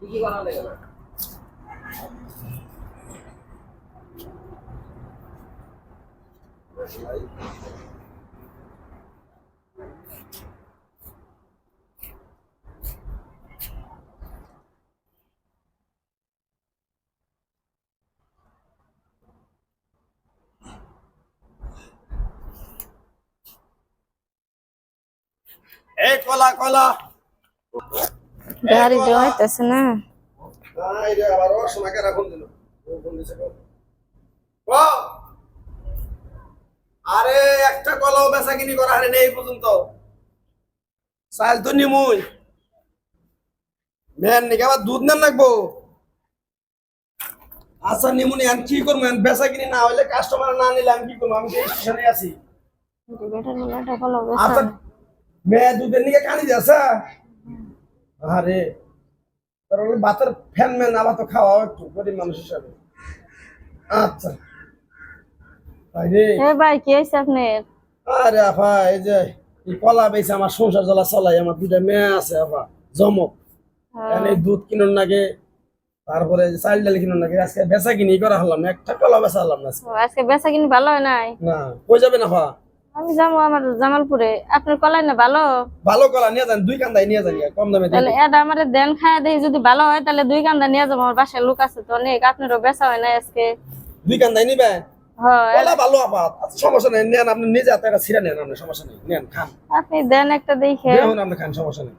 এই কলা কলা গাড়ি যাইতেছে না। এই রে আবার ওর সময় কেন ফোন দিল? ফোন দিছে কো? আরে একটা কলাও বেচা কিনি করা হারে নেই পর্যন্ত। চাল তো নিমুই। মেন নাকি আবার দুধ নেন লাগবো। আচ্ছা নিমুনি আমি কি করবো? বেচা কিনি না হইলে কাস্টমার না নিলে আমি কি করবো? আমি তো স্টেশনে আছি। আচ্ছা মেয়ে দুধের নিকে কানি যাচ্ছে। আরে তোর বাতের ফ্যান ম্যান আবার তো খাওয়া একটু গরিব মানুষ হিসাবে। আচ্ছা ভাই কি হয়েছে আপনার? আরে আফা এই যে এই কলা বেছে আমার সংসার জ্বালা চলাই, আমার দুইটা মেয়ে আছে আফা জমক, এই দুধ কিনুন নাকি তারপরে চাল ডাল কিনুন নাকি, আজকে বেচা কিনি করা হলাম না, একটা কলা বেচা হলাম না আজকে বেচা কিনি ভালো হয় নাই। না কই যাবেন আফা? আমি যাবো আমার জামালপুরে। আপনার কলাই না ভালো? ভালো কলা নিয়ে যান, দুই কান্দায় নিয়ে যান, কম দামে তাহলে এটা আমার দেন খায়া দেই, যদি ভালো হয় তাহলে দুই কান্দা নিয়ে যাবো। আমার বাসায় লোক আছে তো অনেক, আপনারও বেচা হয় না আজকে। দুই কান্দায় নিবেন? হ্যাঁ কলা ভালো আপা, সমস্যা নেই, নেন আপনি নিজে হাতে একটা ছিঁড়া নেন, আপনি সমস্যা নেই, নেন খান, আপনি দেন একটা দেখে। দেখুন আপনি খান, সমস্যা নেই,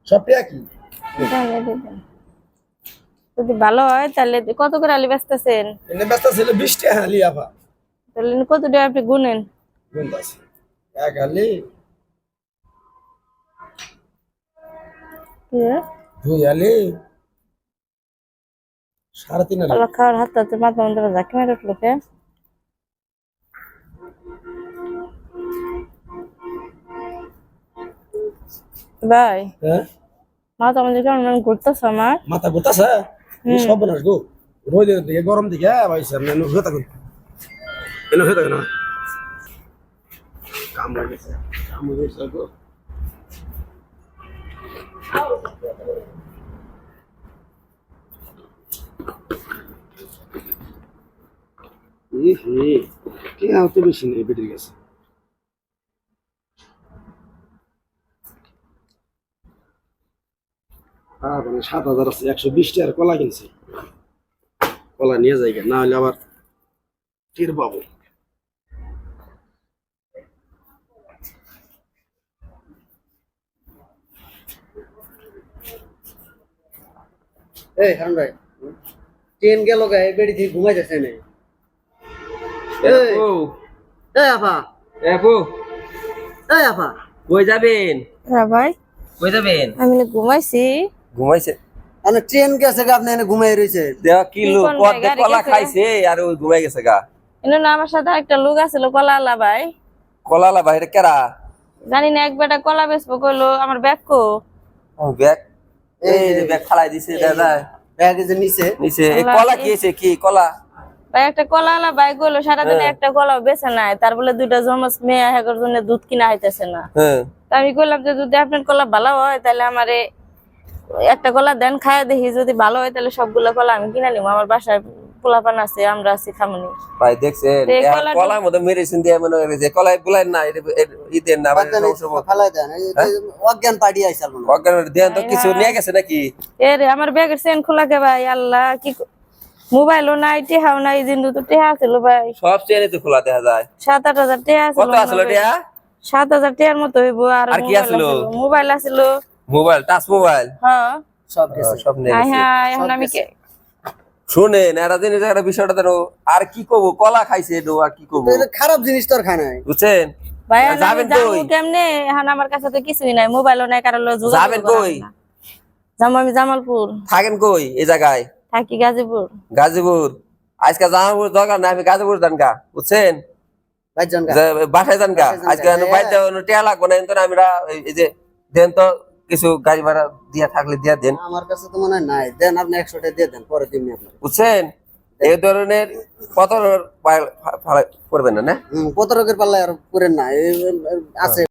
সবটা কি যদি ভালো হয় তাহলে কত করে আলি বেচতেছেন? এনে ব্যস্ত ছিল 20 টাকা হালি আপা। তাহলে কত টাকা আপনি গুনেন? গুনতাছি এক হালি, দুই হালি, 3.5 হালি। কলা খাওয়ার হাত হাতে মাথা মধ্যে ঝাঁকি মেরে উঠলো কে? ভাই হ্যাঁ মাথা মধ্যে কেমন ঘুরতেছে আমার। মাথা ঘুরতাছে? সব বনাস গো, রোদের দিকে গরম দিকে ভাইছে এনে হয়ে থাকুন, এনে হয়ে থাকে না কাম লাগেছে, কাম হয়েছে গো। কে তো বেশি নেই বেটির গেছে। মানে 7,000 আছে, 120 টাকার কলা কিনছি, কলা নিয়ে যাই না হলে আবার টের পাবো। এই হারুন ভাই, ট্রেন গেল গায়ে বেড়ি থেকে ঘুমাই যাচ্ছে না। এই আপা, এই আপা কই যাবেন? ভাই কই যাবেন? আমি ঘুমাইছি। ঘুমাইছে? মানে ট্রেন গেছে গা, আপনি এনে ঘুমাই রয়েছে। দেখ কি লোক পথ কলা খাইছে আর ওই ঘুমাই গেছে গা। এনে না আমার সাথে একটা লোক আছিল কলা আলা ভাই। কলালা বাইরে কেরা? জানি না, এক বেটা কলা বেচবো কইলো, আমার ব্যাগ কো? ও ব্যাগ, এই যে ব্যাগ ফালাই দিছে দাদা, ব্যাগ যে নিচে নিচে। এই কলা কি হইছে? কি কলা? ভাই একটা কলা আলা ভাই কইলো সারাদিনে একটা কলাও বেচে নাই, তার বলে দুইটা জমজ মেয়ে হেগর জন্য দুধ কিনা হইতেছে না। তা আমি কইলাম যে যদি আপনার কলা ভালো হয় তাহলে আমারে একটা কলা দেন, খায়া দেখি, যদি ভালো হয় তাহলে সবগুলা কলা আমি কিনা নিব। আমার বাসায় পোলাপান আছে, আমরা আছি খামনি। ভাই দেখছেন কলার মধ্যে মেডিসিন দিয়ে মনে হয় যে কলাই বুলাই না ইদেন না ফালাই দেন, অজ্ঞান পার্টি আইসাল মনে হয়। অজ্ঞান দেন তো কিছু নিয়ে গেছে নাকি? এরে আমার ব্যাগের চেন খোলা কে ভাই, আল্লাহ কি মোবাইলও নাই, টেহাও নাই, জিন্দু তো টেহা ছিল ভাই, সব চেনে তো খোলা দেখা যায়। 7-8 হাজার টেহা ছিল। কত আসলো টিয়া? 7,000 টেহার মতো হইব। আর কি আসলো? মোবাইল আছিল, মোবাইল, টাচ মোবাইল। হ্যাঁ সব গেছে, সব নিয়ে গেছে। হ্যাঁ এখন আমি শুনেন এরা জিনিস একটা বিষয়টা জানো, আর কি করবো, কলা খাইছে এডো, আর কি করবো? খারাপ জিনিস তো আর খায় নাই, বুঝছেন? ভাই যাবেন কই? কেমনে এখন আমার কাছে তো কিছুই নাই, মোবাইলও নাই, কারো লগে যোগাযোগ যাবেন কই? যাবো আমি জামালপুর। থাকেন কই এই জায়গায়? থাকি গাজীপুর। গাজীপুর? আজকে জামালপুর দরকার না, আমি গাজীপুর যান গা, বুঝছেন? বাসায় যান গা আজকে, বাড়িতে টেয়া লাগবো না, কিন্তু আমরা এই যে দেন তো কিছু গাড়ি ভাড়া দিয়া থাকলে দিয়া দেন। আমার কাছে তো মনে হয় নাই, দেন আপনি 100 টাকা দিয়ে দেন, পরে দিন আপনি, বুঝছেন? এই ধরনের কত করবেন না, না 15 পাল্লা আর করেন না, আছে।